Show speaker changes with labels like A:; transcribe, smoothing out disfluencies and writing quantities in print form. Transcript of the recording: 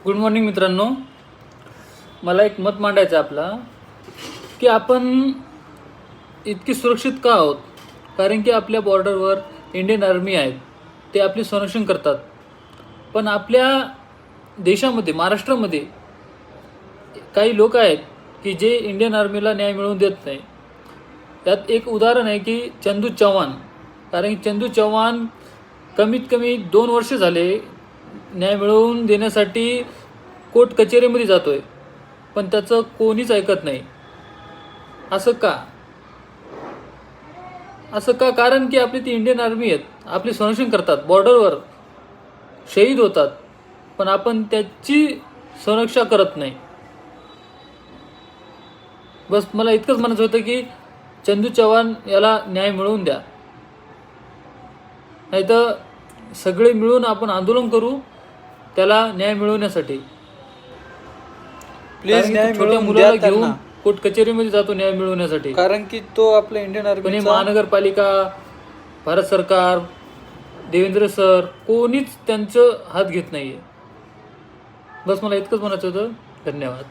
A: Good morning मित्रांनो. मला एक मत मांडायचं आहे आपला की आपण इतकी सुरक्षित का आहोत. कारण की आपल्या बॉर्डरवर इंडियन आर्मी आहेत, ते आपले संरक्षण करतात. पण आपल्या देशामध्ये महाराष्ट्रामध्ये काही लोक आहेत की जे इंडियन आर्मीला न्याय मिळवून देत नाही. त्यात एक उदाहरण आहे की चंदू चव्हाण. कारण की चंदू चव्हाण कमीत कमी 2 वर्ष झाले न्याय मिळवून देण्यासाठी कोर्ट कचेरीमध्ये जातो आहे, पण त्याचं कोणीच ऐकत नाही. असं का? कारण की आपली ती इंडियन आर्मी आहेत, आपले संरक्षण करतात, बॉर्डरवर शहीद होतात, पण आपण त्याची संरक्षण करत नाही. बस मला इतकंच म्हणायचं होतं की चंदू चव्हाण याला न्याय मिळवून द्या, नाहीतर सगळे मिळून आपण आंदोलन करू त्याला न्याय मिळवण्यासाठी.
B: प्लीज न्याय
A: छोट्या
B: मिळवून
A: मुलाला
B: द्या
A: घेऊन
B: त्यांना,
A: कोर्ट कचेरीमध्ये जातो न्याय मिळवण्यासाठी.
B: कारण की तो आपल्या इंडियन
A: पण हे
B: आर्मीचा
A: महानगरपालिका, भारत सरकार, देवेंद्र सर कोणीच त्यांचं हात घेत नाहीये. बस मला इतकंच म्हणायचं होतं. धन्यवाद.